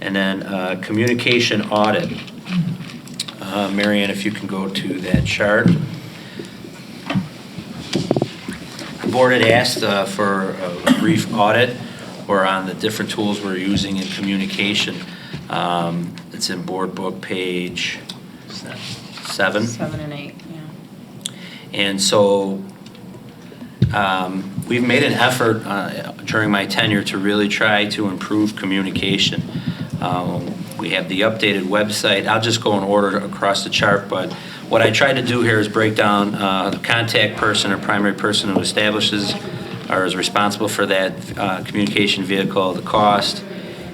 And then communication audit. Marianne, if you can go to that chart. The board had asked for a brief audit or on the different tools we're using in communication. It's in board book page 7. 7 and 8, yeah. And so we've made an effort during my tenure to really try to improve communication. We have the updated website. I'll just go in order across the chart, but what I tried to do here is break down the contact person or primary person who establishes or is responsible for that communication vehicle, the cost,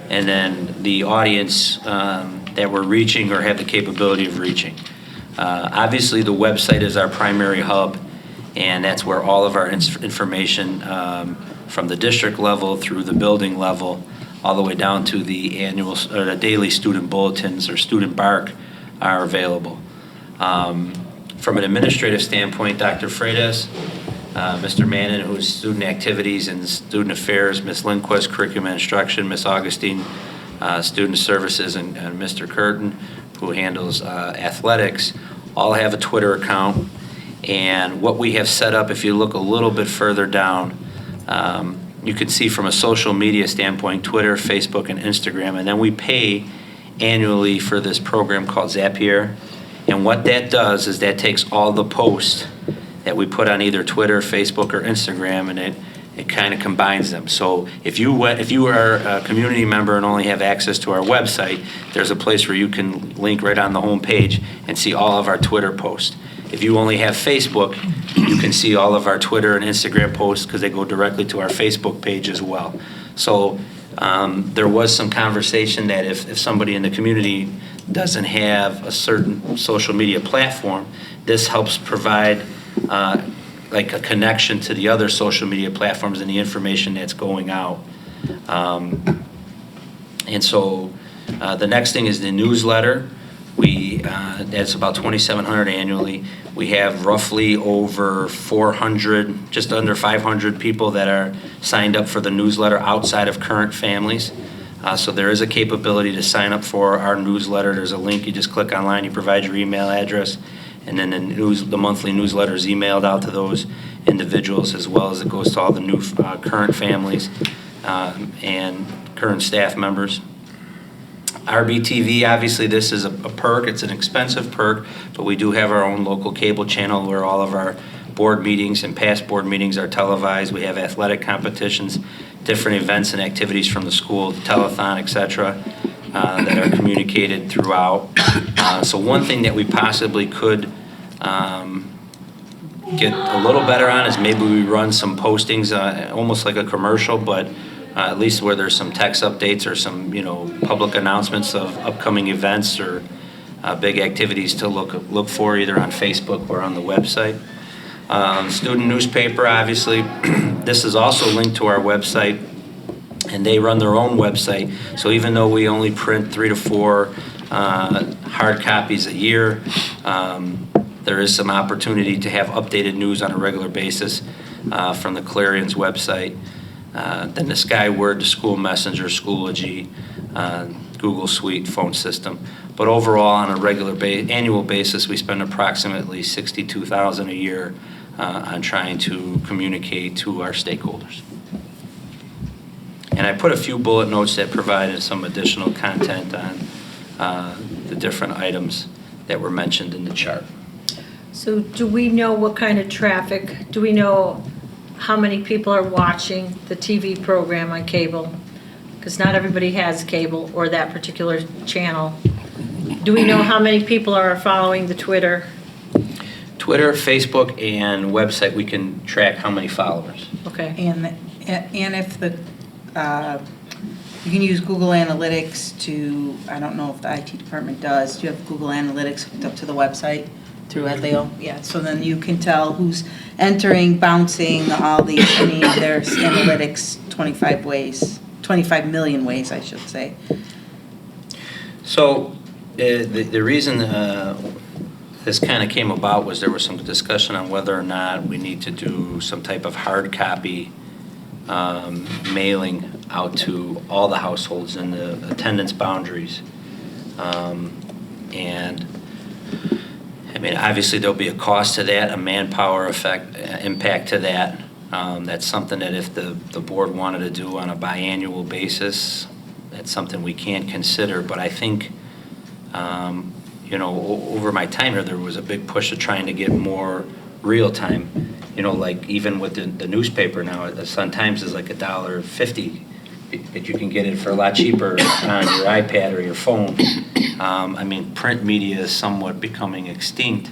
and then the audience that we're reaching or have the capability of reaching. Obviously, the website is our primary hub, and that's where all of our information from the district level through the building level all the way down to the annual or the daily student bulletins or student BARC are available. From an administrative standpoint, Dr. Freitas, Mr. Mannon, who's student activities and student affairs, Ms. Lindquist, curriculum and instruction, Ms. Augustine, student services, and Mr. Curtin, who handles athletics, all have a Twitter account. And what we have set up, if you look a little bit further down, you can see from a social media standpoint, Twitter, Facebook, and Instagram. And then we pay annually for this program called Zapier. And what that does is that takes all the posts that we put on either Twitter, Facebook, or Instagram, and it kind of combines them. So if you are a community member and only have access to our website, there's a place where you can link right on the home page and see all of our Twitter posts. If you only have Facebook, you can see all of our Twitter and Instagram posts because they go directly to our Facebook page as well. So there was some conversation that if somebody in the community doesn't have a certain social media platform, this helps provide like a connection to the other social media platforms and the information that's going out. And so the next thing is the newsletter. That's about $2,700 annually. We have roughly over 400, just under 500 people that are signed up for the newsletter outside of current families. So there is a capability to sign up for our newsletter. There's a link. You just click online. You provide your email address, and then the monthly newsletter is emailed out to those individuals as well as it goes to all the new current families and current staff members. RBTV, obviously this is a perk. It's an expensive perk, but we do have our own local cable channel where all of our board meetings and past board meetings are televised. We have athletic competitions, different events and activities from the school, telethon, etc., that are communicated throughout. So one thing that we possibly could get a little better on is maybe we run some postings, almost like a commercial, but at least where there's some text updates or some, public announcements of upcoming events or big activities to look for either on Facebook or on the website. Student newspaper, obviously, this is also linked to our website, and they run their own website. So even though we only print 3 to 4 hard copies a year, there is some opportunity to have updated news on a regular basis from the Clarion's website. Then the Skyward, the School Messenger, Schoology, Google Suite phone system. But overall, on a regular annual basis, we spend approximately $62,000 a year on trying to communicate to our stakeholders. And I put a few bullet notes that provided some additional content on the different items that were mentioned in the chart. So do we know what kind of traffic, do we know how many people are watching the TV program on cable? Because not everybody has cable or that particular channel. Do we know how many people are following the Twitter? Twitter, Facebook, and website, we can track how many followers. Okay. And if you can use Google Analytics to, I don't know if the IT department does, do you have Google Analytics hooked up to the website through Edleo? Yeah, so then you can tell who's entering, bouncing, all these, there's analytics 25 million ways, I should say. So the reason this kind of came about was there was some discussion on whether or not we need to do some type of hard copy mailing out to all the households and the attendance boundaries. And, I mean, obviously, there'll be a cost to that, a manpower impact to that. That's something that if the board wanted to do on a biannual basis, that's something we can't consider. But I think, over my time here, there was a big push of trying to get more real time. Like even with the newspaper now, the Sun-Times is like $1.50, but you can get it for a lot cheaper on your iPad or your phone. I mean, print media is somewhat becoming extinct.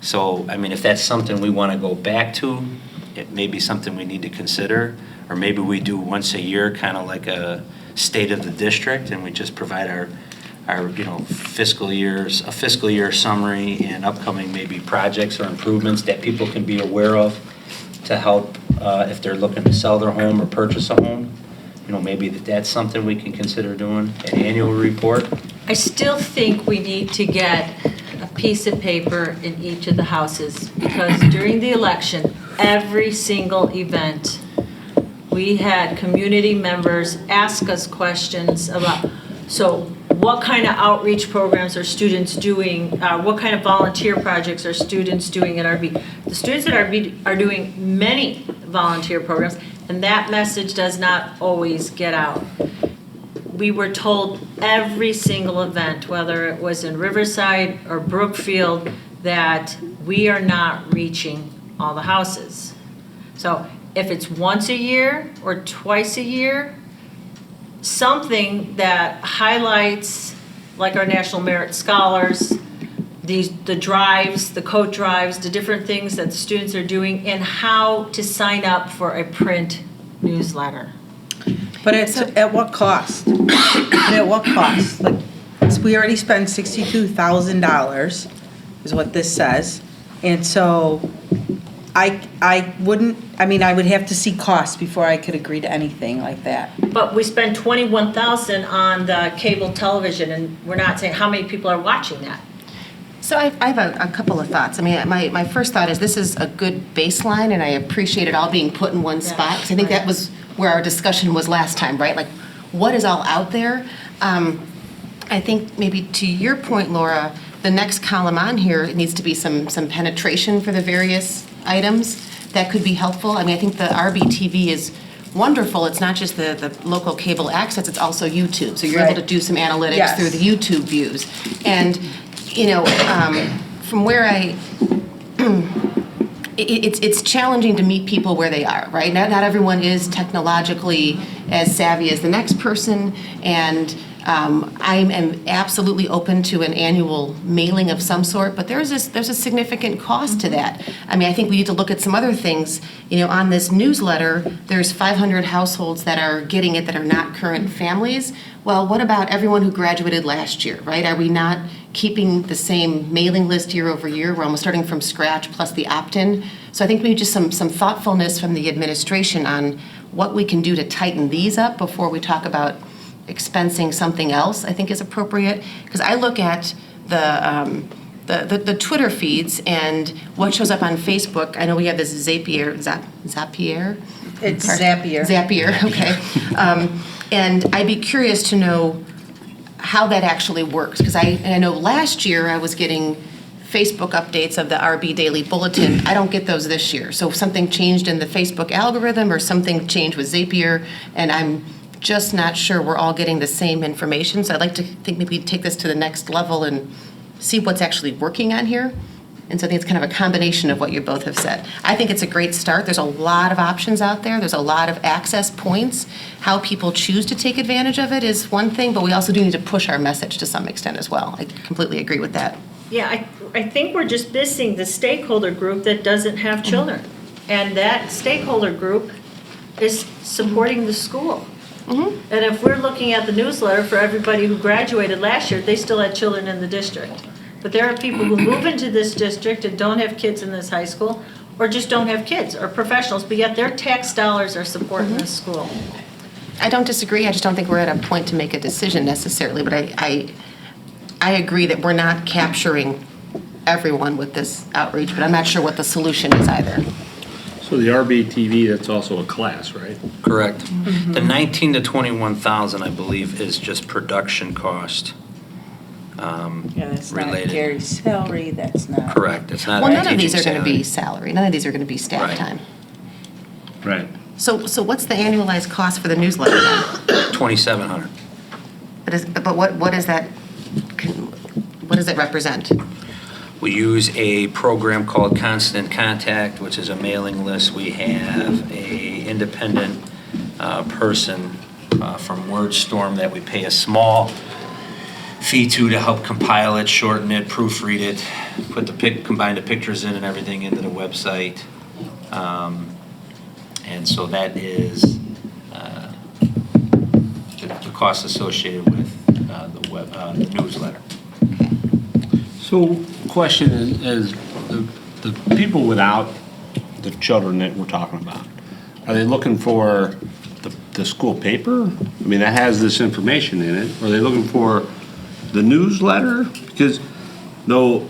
So, I mean, if that's something we want to go back to, it may be something we need to consider. Or maybe we do once a year, kind of like a state of the district, and we just provide our fiscal year summary and upcoming maybe projects or improvements that people can be aware of to help if they're looking to sell their home or purchase a home. Maybe that's something we can consider doing, an annual report. I still think we need to get a piece of paper in each of the houses, because during the election, every single event, we had community members ask us questions about, so what kind of outreach programs are students doing? What kind of volunteer projects are students doing at RB? The students at RB are doing many volunteer programs, and that message does not always get out. We were told every single event, whether it was in Riverside or Brookfield, that we are not reaching all the houses. So if it's once a year or twice a year, something that highlights, like our National Merit Scholars, the drives, the coat drives, the different things that the students are doing, and how to sign up for a print newsletter. But at what cost? At what cost? Like, so we already spent $62,000 is what this says. And so I would have to see costs before I could agree to anything like that. But we spend $21,000 on the cable television, and we're not saying how many people are watching that. So I have a couple of thoughts. I mean, my first thought is this is a good baseline, and I appreciate it all being put in one spot, because I think that was where our discussion was last time, right? Like, what is all out there? I think maybe to your point, Laura, the next column on here needs to be some penetration for the various items. That could be helpful. I mean, I think the RBTV is wonderful. It's not just the local cable access, it's also YouTube. So you're able to do some analytics through the YouTube views. And, from where it's challenging to meet people where they are, right? Not everyone is technologically as savvy as the next person, and I am absolutely open to an annual mailing of some sort, but there's a significant cost to that. I mean, I think we need to look at some other things. On this newsletter, there's 500 households that are getting it that are not current families. Well, what about everyone who graduated last year, right? Are we not keeping the same mailing list year over year? We're almost starting from scratch plus the opt-in. So I think maybe just some thoughtfulness from the administration on what we can do to tighten these up before we talk about expensing something else, I think is appropriate. Because I look at the Twitter feeds and what shows up on Facebook. I know we have this Zapier. It's Zapier. Zapier, okay. And I'd be curious to know how that actually works. Because I know last year I was getting Facebook updates of the RB Daily Bulletin. I don't get those this year. So something changed in the Facebook algorithm or something changed with Zapier, and I'm just not sure we're all getting the same information. So I'd like to think maybe take this to the next level and see what's actually working on here. And so I think it's kind of a combination of what you both have said. I think it's a great start. There's a lot of options out there. There's a lot of access points. How people choose to take advantage of it is one thing, but we also do need to push our message to some extent as well. I completely agree with that. Yeah, I think we're just missing the stakeholder group that doesn't have children. And that stakeholder group is supporting the school. And if we're looking at the newsletter for everybody who graduated last year, they still had children in the district. But there are people who move into this district and don't have kids in this high school, or just don't have kids, or professionals, but yet their tax dollars are supporting this school. I don't disagree. I just don't think we're at a point to make a decision necessarily, but I agree that we're not capturing everyone with this outreach, but I'm not sure what the solution is either. So the RBTV, that's also a class, right? Correct. The 19 to 21,000, I believe, is just production cost. Yeah, that's not Related. Gary's salary, that's not. Correct. It's not Well, none of teaching these are going to be salary. salary. None of these are going to be staff Right. time. Right. So what's the annualized cost for the newsletter then? 2,700. But what is that, what does it represent? We use a program called Constant Contact, which is a mailing list. We have a independent person from WordStorm that we pay a small fee to help compile it, shorten it, proofread it, combine the pictures in and everything into the website. And so that is the cost associated with the newsletter. So, question is the people without the children that we're talking about, are they looking for the school paper? I mean, that has this information in it. Are they looking for the newsletter? Because though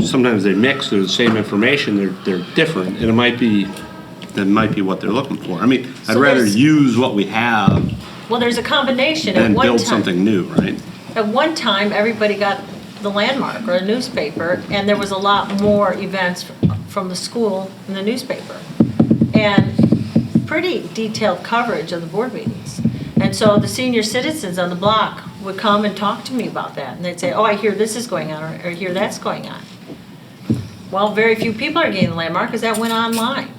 sometimes they mix, they're the same information, they're different, and that might be what they're looking for. I mean, I'd So rather there's- use what we have Well, there's a combination. At than one build time- something new, right? At one time, everybody got the Landmark or a newspaper, and there was a lot more events from the school in the newspaper. And pretty detailed coverage of the board meetings. And so the senior citizens on the block would come and talk to me about that. And they'd say, oh, I hear this is going on, or I hear that's going on. Well, very few people are getting the Landmark because that went online.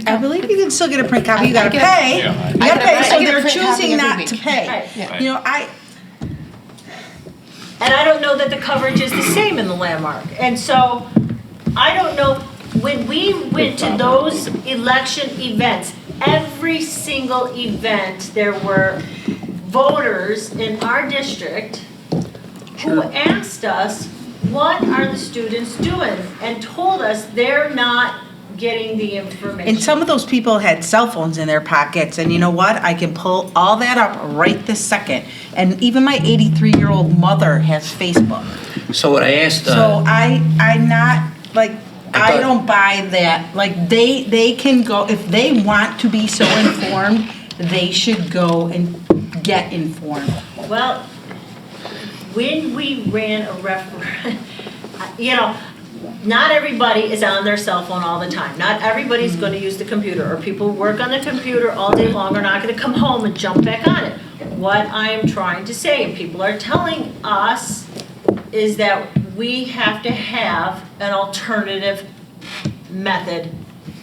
I believe you can still get a print copy, you gotta pay. You gotta I pay, so get a they're print copy choosing every not week. to pay. Right. You know, And I don't know that the coverage is the same in the Landmark. And so, I don't know, when we went to those election events, every single event, there were voters in our district who asked us, what are the students doing? And told us they're not getting the information. and some of those people had cell phones in their pockets, and you know what? I can pull all that up right this second. And even my 83-year-old mother has Facebook. So what I asked, So I'm not, like, I I thought- don't buy that. Like, they can go, if they want to be so informed, they should go and get informed. Well, when we ran a referendum, you know, not everybody is on their cell phone all the time. Not everybody's going to use the computer, or people who work on the computer all day long are not going to come home and jump back on it. What I am trying to say, and people are telling us, is that we have to have an alternative method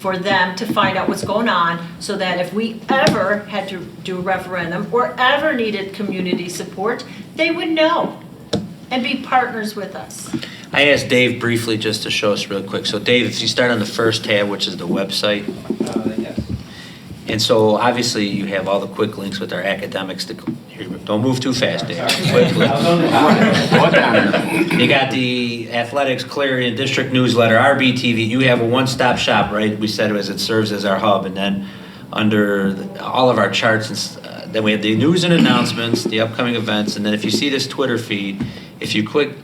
for them to find out what's going on, so that if we ever had to do a referendum or ever needed community support, they would know and be partners with us. I asked Dave briefly just to show us real quick. So Dave, if you start on the first tab, which is the website. Yes. And so obviously you have all the quick links with our academics. Don't move too fast, Dave. Quickly. You got the athletics, Clarion, district newsletter, RBTV. You have a one-stop shop, right? We said it serves as our hub. And then under all of our charts, then we have the news and announcements, the upcoming events. And then if you see this Twitter feed, if you click,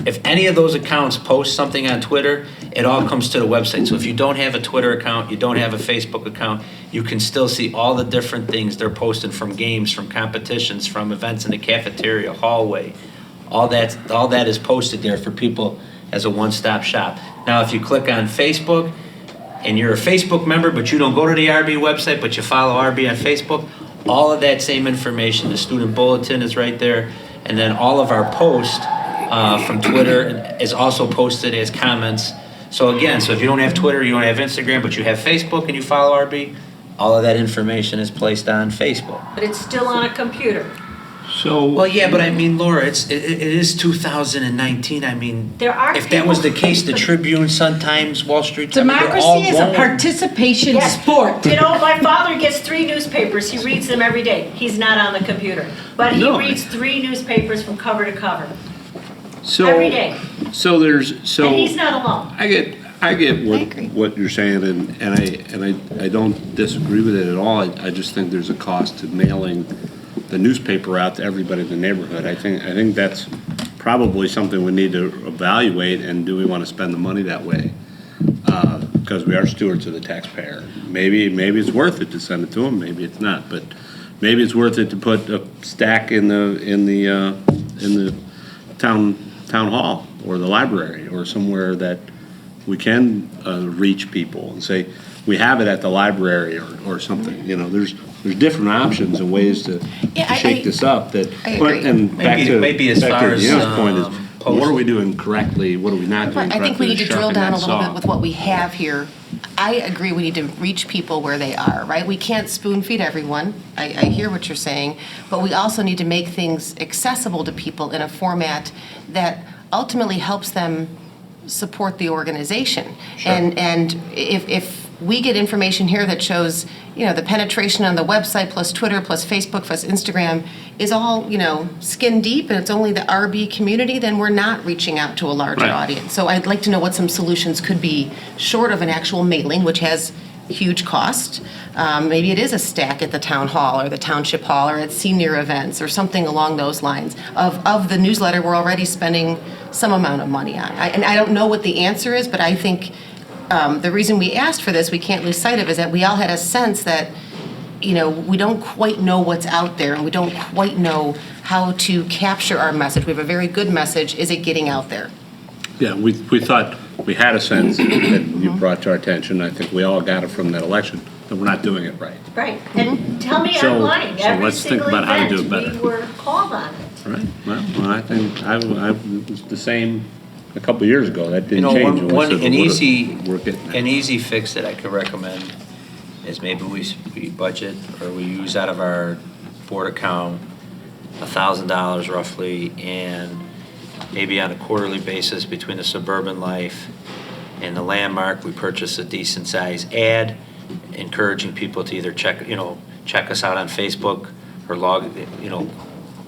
if any of those accounts post something on Twitter, it all comes to the website. So if you don't have a Twitter account, you don't have a Facebook account, you can still see all the different things they're posting, from games, from competitions, from events in the cafeteria, hallway. All that is posted there for people as a one-stop shop. Now, if you click on Facebook and you're a Facebook member, but you don't go to the RB website, but you follow RB on Facebook, all of that same information, the student bulletin is right there. And then all of our posts from Twitter is also posted as comments. So again, so if you don't have Twitter, you don't have Instagram, but you have Facebook and you follow RB, all of that information is placed on Facebook. But it's still on a computer. So. Well, yeah, but I mean, Laura, it is 2019. I mean, There are if that was the people- case, the Tribune, Sun-Times, Wall Street Journal, they're all Democracy is a going. participation Yes. sport. You know, my father gets 3 newspapers. He reads them every day. He's not on the computer. But he No. reads 3 newspapers from cover to cover So, every day. So there's, so. And he's not alone. I get agree. what you're saying, and I don't disagree with it at all. I just think there's a cost to mailing the newspaper out to everybody in the neighborhood. I think that's probably something we need to evaluate, and do we want to spend the money that way? because we are stewards of the taxpayer. Maybe it's worth it to send it to them, maybe it's not, but maybe it's worth it to put a stack in the town hall or the library or somewhere that we can reach people and say, we have it at the library or something, you know, there's different options and ways to Yeah, shake this up that, I agree. and back to Maybe as far as, Deanna's point is, what are we post- doing correctly, what are we not doing I correctly? think we need to drill sharpen down a that little bit saw. with what we have here. I agree we need to reach people where they are, right? We can't spoon feed everyone. I hear what you're saying, but we also need to make things accessible to people in a format that ultimately helps them support the organization. And if we get information here that shows, you know, the penetration on the website plus Twitter plus Facebook plus Instagram is all, you know, skin deep and it's only the RB community, then we're not reaching out to a larger Right. audience. So I'd like to know what some solutions could be short of an actual mailing, which has huge cost. Maybe it is a stack at the town hall or the township hall or at senior events or something along those lines. Of the newsletter, we're already spending some amount of money on. And I don't know what the answer is, but I think the reason we asked for this, we can't lose sight of, is that we all had a sense that, you know, we don't quite know what's out there and we don't quite know how to capture our message. We have a very good message. Is it getting out there? Yeah, we thought, we had a sense that you brought to our attention, I think we all got it from that election, that we're not doing it right. Right, and tell me So- I'm lying. so Every let's think single about how to do it event, better. we were called on it. Right, well, I think, it was the same a couple of years ago, that You didn't know, change. And we one, said, an well, easy, we're getting there. an easy fix that I could recommend is maybe we budget or we use out of our board account $1,000 roughly, and maybe on a quarterly basis between the Suburban Life and the Landmark, we purchase a decent size ad, encouraging people to either check us out on Facebook or log,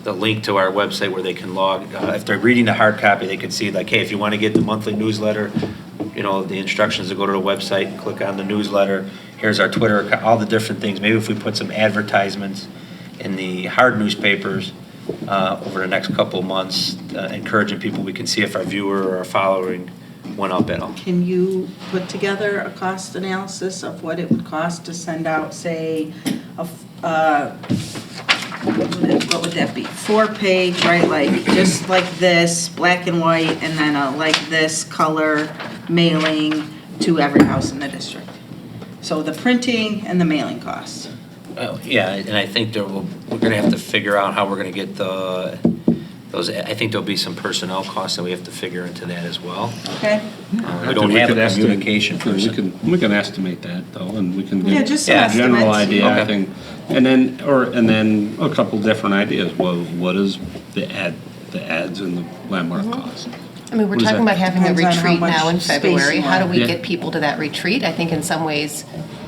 the link to our website where they can log. If they're reading the hard copy, they can see like, hey, if you want to get the monthly newsletter, the instructions to go to the website and click on the newsletter. Here's our Twitter account, all the different things. Maybe if we put some advertisements in the hard newspapers over the next couple of months, encouraging people, we can see if our viewer or our following went up at all. Can you put together a cost analysis of what it would cost to send out, say, what would that be? 4-page, right, like, just like this, black and white, and then a like this color mailing to every house in the district. So the printing and the mailing costs. Yeah, and I think we're going to have to figure out how we're going to get those. I think there'll be some personnel costs that we have to figure into that as well. Okay? We don't have a communication person. We can estimate that though, and we can Yeah, get just a some general estimates. idea, I Okay. think. And then a couple different ideas. Well, what is the ads and the landmark cost? I mean, we're What is talking that? about having a Depends on how retreat now much in space February. you How do want. we Yeah. get people to that retreat? I think in some ways,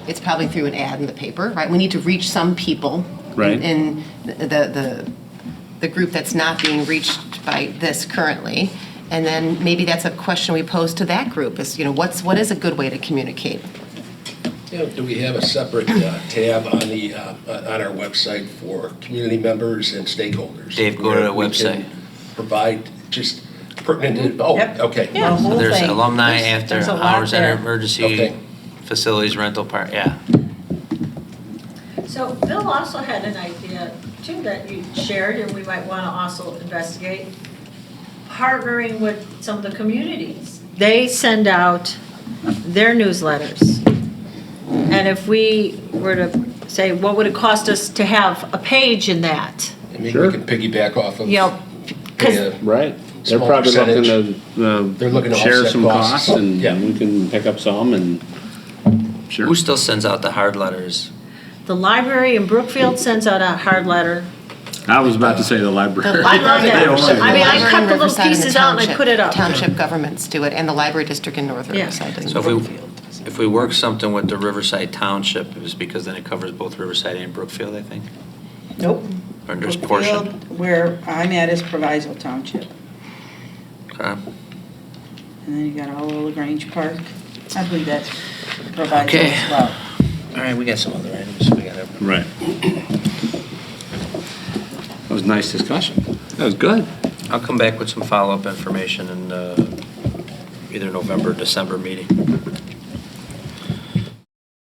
it's probably through an ad in the paper, right? We need to reach some people. Right. In the group that's not being reached by this currently. And then maybe that's a question we pose to that group is, what is a good way to communicate? Do we have a separate tab on on our website for community members and stakeholders? Dave, go to the where we can website. Provide just pertinent, oh, Yep. okay. The whole There's thing. alumni There's after a lot hours and there. emergency Okay. facilities rental part, yeah. So Bill also had an idea too that you shared and we might want to also investigate, partnering with some of the communities. They send out their newsletters. And if we were to say, what would it cost us to have a page in that? And maybe Sure. we can piggyback off of. Because the, Right. They're Small probably looking percentage. to They're looking to share offset some costs. costs and Yeah. we can pick up some and, sure. Who still sends out the hard letters? the library in Brookfield sends out a hard letter. I was about to say the library. I love that. They don't like I mean, I Library cut in the little Riverside and the pieces out and I township- put it up. Township governments do it, and the library district in North Yeah. Riverside does. So if we work something with the Riverside Township, it was because then it covers both Riverside and Brookfield, I think? Nope. Or there's portion? Brookfield, where I'm at is Proviso Township. Okay. And then you got all of LaGrange Park. I believe that's Proviso Okay. as well. All right, we got some other items. We got everything. Right. That was a nice discussion. That was good. I'll come back with some follow-up information in either November or December meeting.